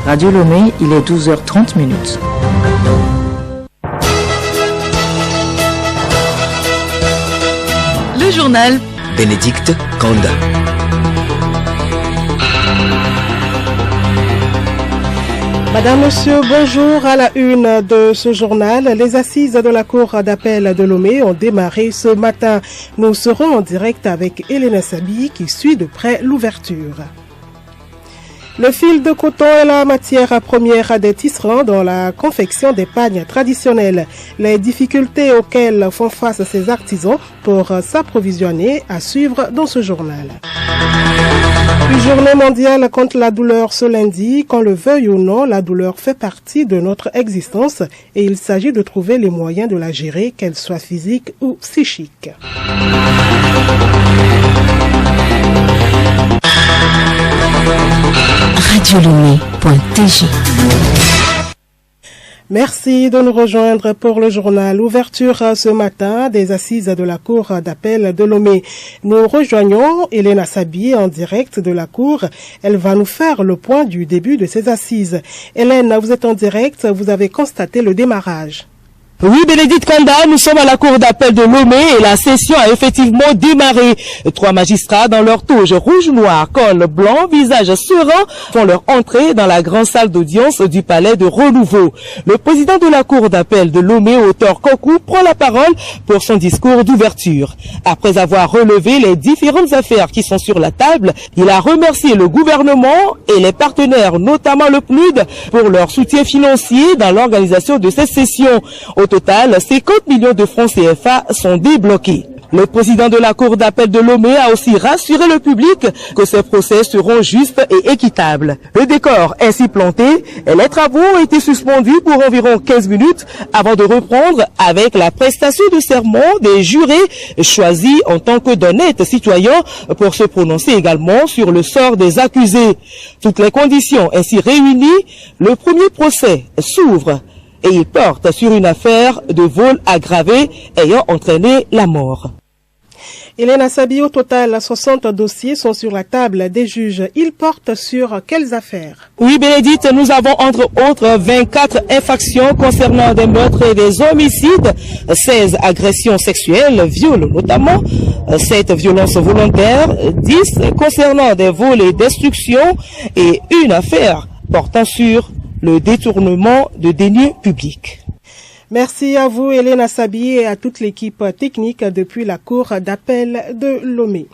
Radio Lomé, il est 12h30. Le journal Bénédicte Kanda. Madame, Monsieur, bonjour. À la une de ce journal, les assises de la Cour d'appel de Lomé ont démarré ce matin. Nous serons en direct avec Elena Sabi qui suit de près l'ouverture. Le fil de coton est la matière première des tisserands dans la confection des pagnes traditionnelles. Les difficultés auxquelles font face ces artisans pour s'approvisionner à suivre dans ce journal. Une journée mondiale contre la douleur ce lundi. Qu'on le veuille ou non, la douleur fait partie de notre existence et il s'agit de trouver les moyens de la gérer, qu'elle soit physique ou psychique. radiolomé.tg. Merci de nous rejoindre pour le journal. Ouverture ce matin des assises de la Cour d'appel de Lomé. Nous rejoignons Elena Sabi en direct de la Cour. Elle va nous faire le point du début de ces assises. Hélène, vous êtes en direct, vous avez constaté le démarrage. Oui, Bénédicte Kanda, nous sommes à la Cour d'appel de Lomé et la session a effectivement démarré. 3 magistrats dans leur toge rouge-noir, col blanc, visage serein, font leur entrée dans la grande salle d'audience du palais de Renouveau. Le président de la Cour d'appel de Lomé, Auteur Kokou, prend la parole pour son discours d'ouverture. Après avoir relevé les différentes affaires qui sont sur la table, il a remercié le gouvernement et les partenaires, notamment le PNUD, pour leur soutien financier dans l'organisation de cette session. Au total, 50 millions de francs CFA sont débloqués. Le président de la Cour d'appel de Lomé a aussi rassuré le public que ces procès seront justes et équitables. Le décor ainsi planté, les travaux ont été suspendus pour environ 15 minutes avant de reprendre avec la prestation de serment des jurés choisis en tant que d'honnêtes citoyens pour se prononcer également sur le sort des accusés. Toutes les conditions ainsi réunies, le premier procès s'ouvre. Et il porte sur une affaire de vol aggravé ayant entraîné la mort. Elena Sabi, au total, 60 dossiers sont sur la table des juges. Ils portent sur quelles affaires? Oui, Bénédicte, nous avons entre autres 24 infractions concernant des meurtres et des homicides, 16 agressions sexuelles, viols notamment, 7 violences volontaires, 10 concernant des vols et destructions et une affaire portant sur le détournement de deniers publics. Merci à vous, Elena Sabi, et à toute l'équipe technique depuis la Cour d'appel de Lomé.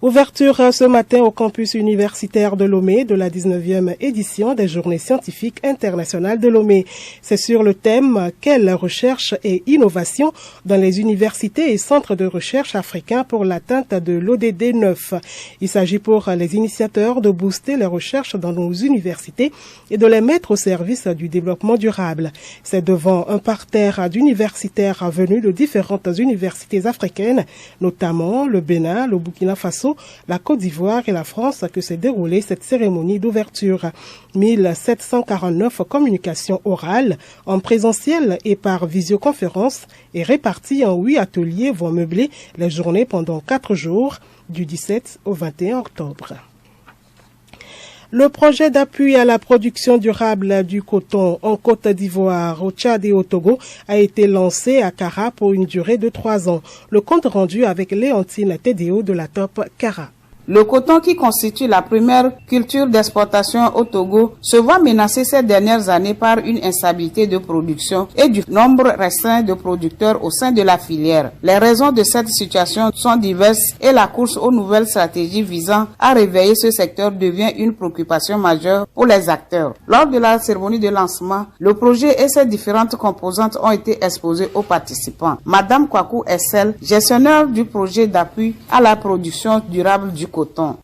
Ouverture ce matin au campus universitaire de Lomé de la 19e édition des Journées scientifiques internationales de Lomé. C'est sur le thème « Quelle recherche et innovation dans les universités et centres de recherche africains pour l'atteinte de l'ODD 9 ». Il s'agit pour les initiateurs de booster les recherches dans nos universités et de les mettre au service du développement durable. C'est devant un parterre d'universitaires venus de différentes universités africaines, notamment le Bénin, le Burkina Faso, la Côte d'Ivoire et la France que s'est déroulée cette cérémonie d'ouverture. 1749 communications orales en présentiel et par visioconférence et réparties en 8 ateliers vont meubler les journées pendant 4 jours du 17 au 21 octobre. Le projet d'appui à la production durable du coton en Côte d'Ivoire, au Tchad et au Togo a été lancé à Kara pour une durée de 3 ans. Le compte rendu avec Léontine Tédéo de la Top Kara. Le coton, qui constitue la première culture d'exportation au Togo, se voit menacé ces dernières années par une instabilité de production et du nombre restreint de producteurs au sein de la filière. Les raisons de cette situation sont diverses et la course aux nouvelles stratégies visant à réveiller ce secteur devient une préoccupation majeure pour les acteurs. Lors de la cérémonie de lancement, le projet et ses différentes composantes ont été exposées aux participants. Madame Kwaku Essel, gestionnaire du projet d'appui à la production durable du coton.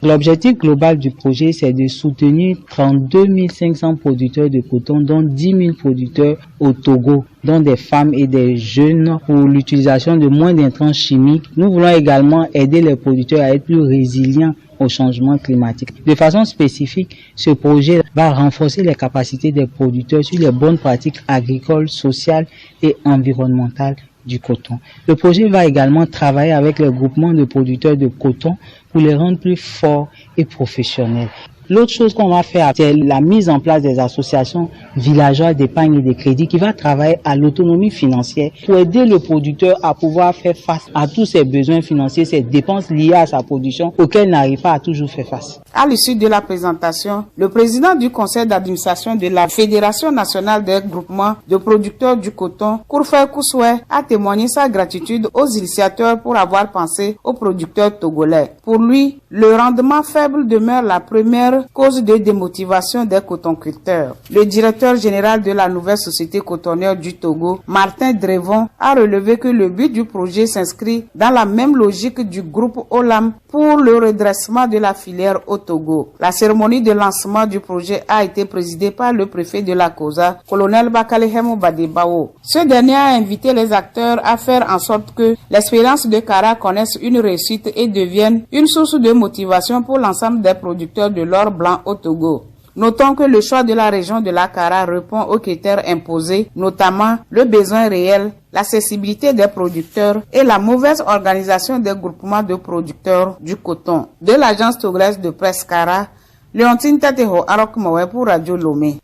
L'objectif global du projet, c'est de soutenir 32 500 producteurs de coton, dont 10 000 producteurs au Togo, dont des femmes et des jeunes, pour l'utilisation de moins d'intrants chimiques. Nous voulons également aider les producteurs à être plus résilients au changement climatique. De façon spécifique, ce projet va renforcer les capacités des producteurs sur les bonnes pratiques agricoles, sociales et environnementales du coton. Le projet va également travailler avec les groupements de producteurs de coton pour les rendre plus forts et professionnels. L'autre chose qu'on va faire, c'est la mise en place des associations villageoises d'épargne et de crédit qui va travailler à l'autonomie financière pour aider le producteur à pouvoir faire face à tous ses besoins financiers, ses dépenses liées à sa production auxquelles il n'arrive pas à toujours faire face. À l'issue de la présentation, le président du conseil d'administration de la Fédération nationale des groupements de producteurs du coton, Kourfay Kousoué, a témoigné sa gratitude aux initiateurs pour avoir pensé aux producteurs togolais. Pour lui, le rendement faible demeure la première cause de démotivation des cotonculteurs. Le directeur général de la nouvelle société cotonnière du Togo, Martin Drevon, a relevé que le but du projet s'inscrit dans la même logique du groupe Olam pour le redressement de la filière au Togo. La cérémonie de lancement du projet a été présidée par le préfet de la COSA, colonel Bakalehemou Badebao. Ce dernier a invité les acteurs à faire en sorte que l'expérience de Kara connaisse une réussite et devienne une source de motivation pour l'ensemble des producteurs de l'or blanc au Togo. Notons que le choix de la région de la Kara répond aux critères imposés, notamment le besoin réel, l'accessibilité des producteurs et la mauvaise organisation des groupements de producteurs du coton. De l'agence togolaise de presse Kara, Léontine Tateho Arokmowe pour Radio Lomé.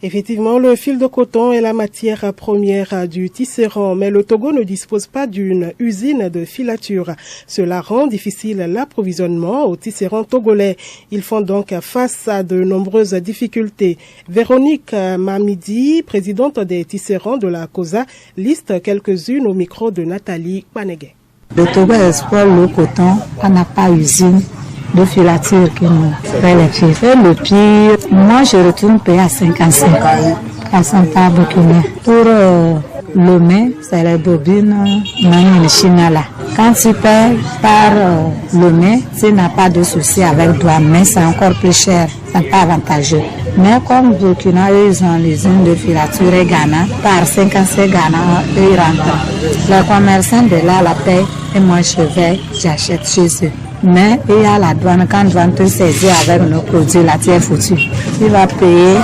Effectivement, le fil de coton est la matière première du tisserand, mais le Togo ne dispose pas d'une usine de filature. Cela rend difficile l'approvisionnement aux tisserands togolais. Ils font donc face à de nombreuses difficultés. Véronique Mamidi, présidente des tisserands de la COSA, liste quelques-unes au micro de Nathalie Paneguet. Le Togo exporte le coton, on n'a pas d'usine de filature qui nous fait les fils. Et le pire, moi je retourne payer à 55 à 100 par bouquinaire. Pour Lomé, c'est les bobines Mani China là. Quand tu payes par Lomé, tu n'as pas de souci avec douane, mais c'est encore plus cher, c'est pas avantageux. Mais comme Burkina, ils ont l'usine de filature et Ghana, par 55 Ghana, ils rentrent. Les commerçants de là la payent et moi j'achète chez eux. Mais il y a la douane, quand la douane te saisit avec nos produits, là tu es foutu. Tu vas payer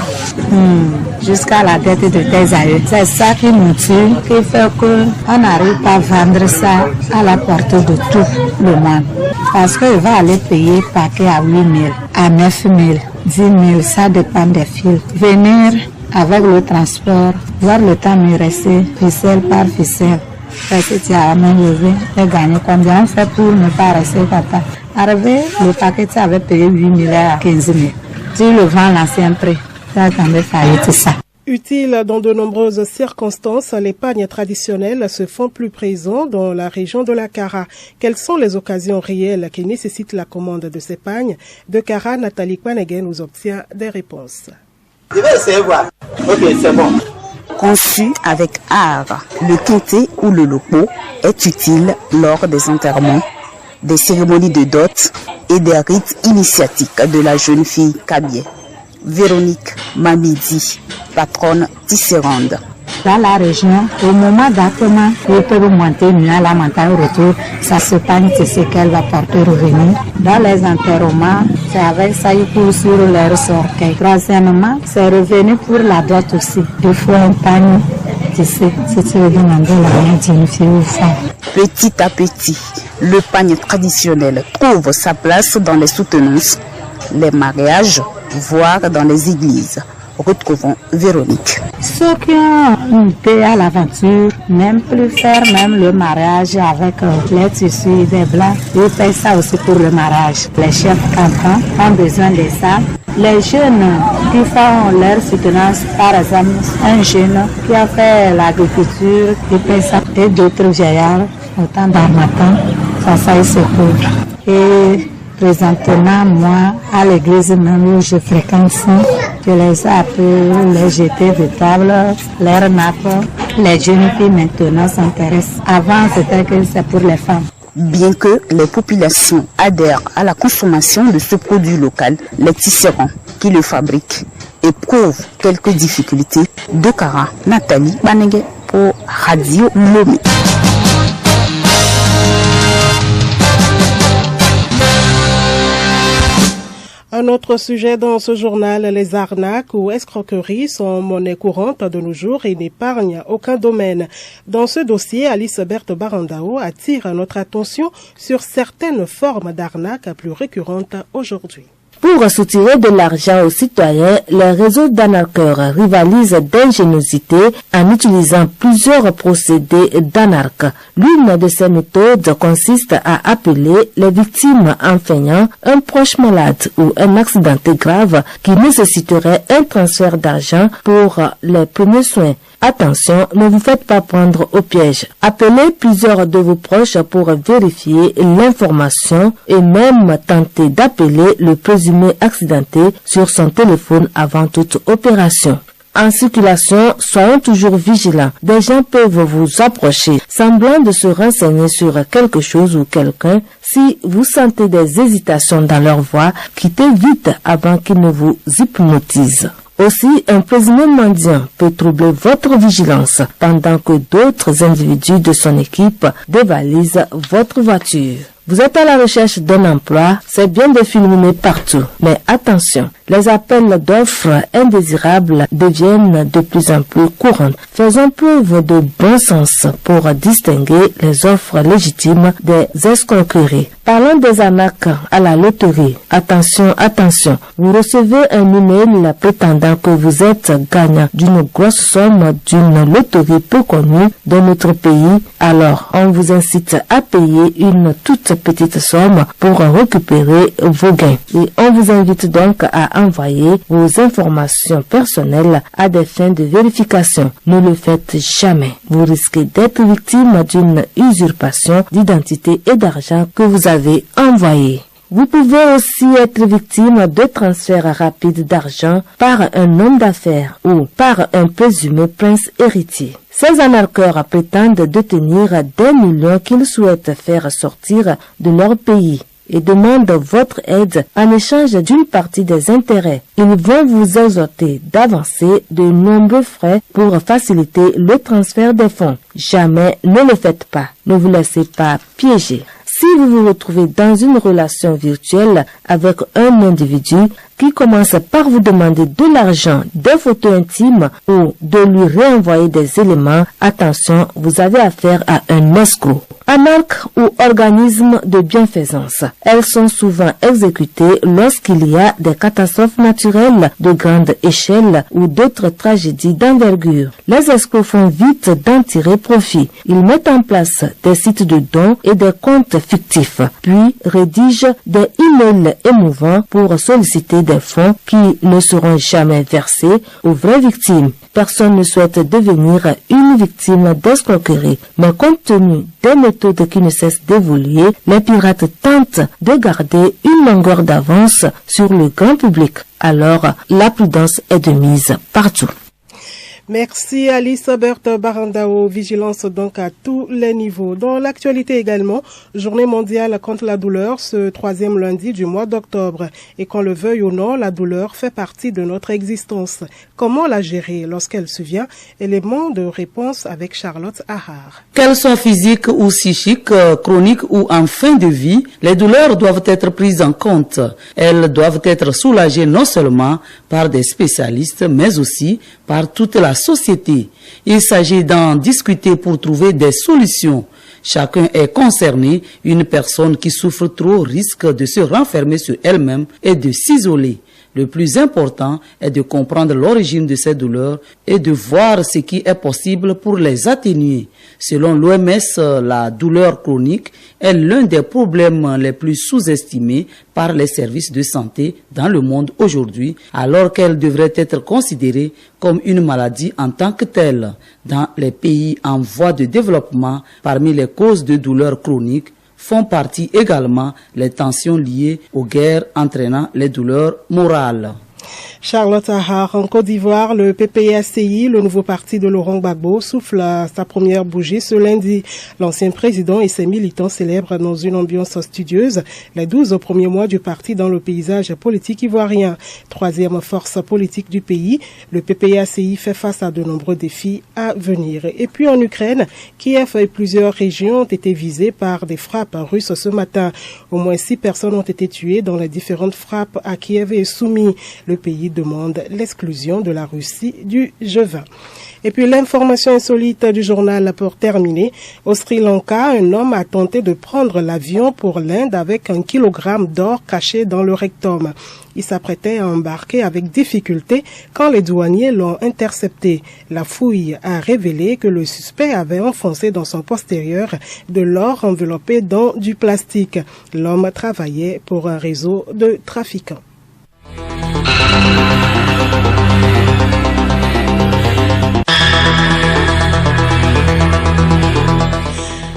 jusqu'à la dette de tes aïeux. C'est ça qui nous tue, qui fait qu'on n'arrive pas à vendre ça à la portée de tout le monde. Parce qu'il va aller payer paquet à 8 000, à 9 000, 10 000, ça dépend des fils. Venir avec le transport, voir le temps me rester, ficelle par ficelle. Parce que tu as même levé et gagné combien on fait pour ne pas rester papa. Arrivé, le paquet tu avais payé 8 000 à 15 000. Tu le vends à l'ancien prix. Ça t'en faillite ça. Utile dans de nombreuses circonstances, les pagnes traditionnelles se font plus présents dans la région de la Kara. Quelles sont les occasions réelles qui nécessitent la commande de ces pagnes? De Kara, Nathalie Paneguet nous obtient des réponses. Je vais essayer de voir. Ok, c'est bon. Conçu avec art, le quinté ou le lopo est utile lors des enterrements, des cérémonies de dot et des rites initiatiques de la jeune fille Kabié. Véronique Mamidi, patronne tisserande. Dans la région, au moment d'accueillement, ils peuvent monter mieux à la montagne au retour. Ça se pagne, c'est ce qu'elle va porter revenir. Dans les enterrements, c'est avec ça qu'ils courent sur leur orteil. Troisièmement, c'est revenu pour la dot aussi. Il faut un pagne, tu sais, si tu veux demander la main d'une fille ou femme. Petit à petit, le pagne traditionnel trouve sa place dans les soutenances, les mariages, voire dans les églises. Retrouvons Véronique. Ceux qui ont été à l'aventure n'aiment plus faire même le mariage avec les tissus des blancs. Ils payent ça aussi pour le mariage. Les chefs cantants ont besoin de ça. Les jeunes qui font leur soutenance, par exemple, un jeune qui a fait l'agriculture, il paye ça. Et d'autres vieillards, autant d'armatans, ça ils se couvrent. Et présentement, moi, à l'église même où je fréquente, je les ai appelés, les jeter de table, les nappes. Les jeunes filles maintenant s'intéressent. Avant, c'était que c'est pour les femmes. Bien que les populations adhèrent à la consommation de ce produit local, les tisserands qui le fabriquent éprouvent quelques difficultés. De Kara, Nathalie Paneguet pour Radio Lomé. Un autre sujet dans ce journal, les arnaques ou escroqueries sont monnaie courante de nos jours et n'épargnent aucun domaine. Dans ce dossier, Alice Berthe Barandao attire notre attention sur certaines formes d'arnaques plus récurrentes aujourd'hui. Pour soutirer de l'argent aux citoyens, les réseaux d'anarcheurs rivalisent d'ingéniosité en utilisant plusieurs procédés d'anarque. L'une de ces méthodes consiste à appeler les victimes en feignant un proche malade ou un accidenté grave qui nécessiterait un transfert d'argent pour les premiers soins. Attention, ne vous faites pas prendre au piège. Appelez plusieurs de vos proches pour vérifier l'information et même tenter d'appeler le présumé accidenté sur son téléphone avant toute opération. En circulation, soyons toujours vigilants. Des gens peuvent vous approcher, semblant de se renseigner sur quelque chose ou quelqu'un. Si vous sentez des hésitations dans leur voix, quittez vite avant qu'ils ne vous hypnotisent. Aussi, un présumé mendiant peut troubler votre vigilance pendant que d'autres individus de son équipe dévalisent votre voiture. Vous êtes à la recherche d'un emploi, c'est bien de filmer partout. Mais attention, les appels d'offres indésirables deviennent de plus en plus courants. Faisons preuve de bon sens pour distinguer les offres légitimes des escroqueries. Parlons des arnaques à la loterie. Attention, attention. Vous recevez un email prétendant que vous êtes gagnant d'une grosse somme d'une loterie peu connue dans notre pays. Alors, on vous incite à payer une toute petite somme pour récupérer vos gains. Et on vous invite donc à envoyer vos informations personnelles à des fins de vérification. Ne le faites jamais. Vous risquez d'être victime d'une usurpation d'identité et d'argent que vous avez envoyé. Vous pouvez aussi être victime de transferts rapides d'argent par un homme d'affaires ou par un présumé prince héritier. Ces anarcheurs prétendent détenir des millions qu'ils souhaitent faire sortir de leur pays et demandent votre aide en échange d'une partie des intérêts. Ils vont vous exhorter d'avancer de nombreux frais pour faciliter le transfert des fonds. Jamais ne le faites pas. Ne vous laissez pas piéger. Si vous vous retrouvez dans une relation virtuelle avec un individu qui commence par vous demander de l'argent, des photos intimes ou de lui réenvoyer des éléments, attention, vous avez affaire à un escroc. Anarques ou organismes de bienfaisance. Elles sont souvent exécutées lorsqu'il y a des catastrophes naturelles de grande échelle ou d'autres tragédies d'envergure. Les escrocs font vite d'en tirer profit. Ils mettent en place des sites de dons et des comptes fictifs, puis rédigent des emails émouvants pour solliciter des fonds qui ne seront jamais versés aux vraies victimes. Personne ne souhaite devenir une victime d'escroquerie, mais compte tenu des méthodes qui ne cessent d'évoluer, les pirates tentent de garder une longueur d'avance sur le grand public. Alors, la prudence est de mise partout. Merci Alice Berthe Barandao. Vigilance donc à tous les niveaux. Dans l'actualité également, journée mondiale contre la douleur, ce 3e lundi du mois d'octobre. Et qu'on le veuille ou non, la douleur fait partie de notre existence. Comment la gérer lorsqu'elle survient? Élément de réponse avec Charlotte Ahar. Qu'elles soient physiques ou psychiques, chroniques ou en fin de vie, les douleurs doivent être prises en compte. Elles doivent être soulagées non seulement par des spécialistes, mais aussi par toute la société. Il s'agit d'en discuter pour trouver des solutions. Chacun est concerné. Une personne qui souffre trop risque de se renfermer sur elle-même et de s'isoler. Le plus important est de comprendre l'origine de ces douleurs et de voir ce qui est possible pour les atténuer. Selon l'OMS, la douleur chronique est l'un des problèmes les plus sous-estimés par les services de santé dans le monde aujourd'hui, alors qu'elle devrait être considérée comme une maladie en tant que telle. Dans les pays en voie de développement, parmi les causes de douleurs chroniques, font partie également les tensions liées aux guerres entraînant les douleurs morales. Charlotte Ahar, en Côte d'Ivoire, le PPACI, le nouveau parti de Laurent Gbagbo, souffle sa première bougie ce lundi. L'ancien président et ses militants célèbrent dans une ambiance studieuse les 12 premiers mois du parti dans le paysage politique ivoirien. 3e force politique du pays, le PPACI fait face à de nombreux défis à venir. Et puis en Ukraine, Kiev et plusieurs régions ont été visées par des frappes russes ce matin. Au moins 6 personnes ont été tuées dans les différentes frappes à Kiev et Soumy. Le pays demande l'exclusion de la Russie du G20. Et puis l'information insolite du journal pour terminer. Au Sri Lanka, un homme a tenté de prendre l'avion pour l'Inde avec 1 kilogramme d'or caché dans le rectum. Il s'apprêtait à embarquer avec difficulté quand les douaniers l'ont intercepté. La fouille a révélé que le suspect avait enfoncé dans son postérieur de l'or enveloppé dans du plastique. L'homme travaillait pour un réseau de trafiquants.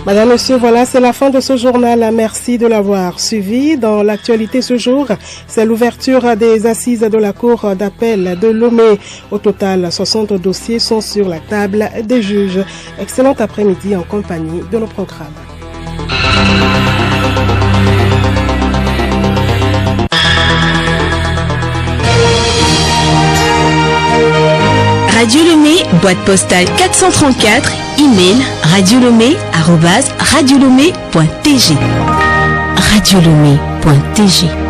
Madame, Monsieur, voilà, c'est la fin de ce journal. Merci de l'avoir suivi. Dans l'actualité ce jour, c'est l'ouverture des assises de la Cour d'appel de Lomé. Au total, 60 dossiers sont sur la table des juges. Excellent après-midi en compagnie de nos programmes. Radio Lomé, boîte postale 434, email radiolomé@radiolomé.tg. radiolomé.tg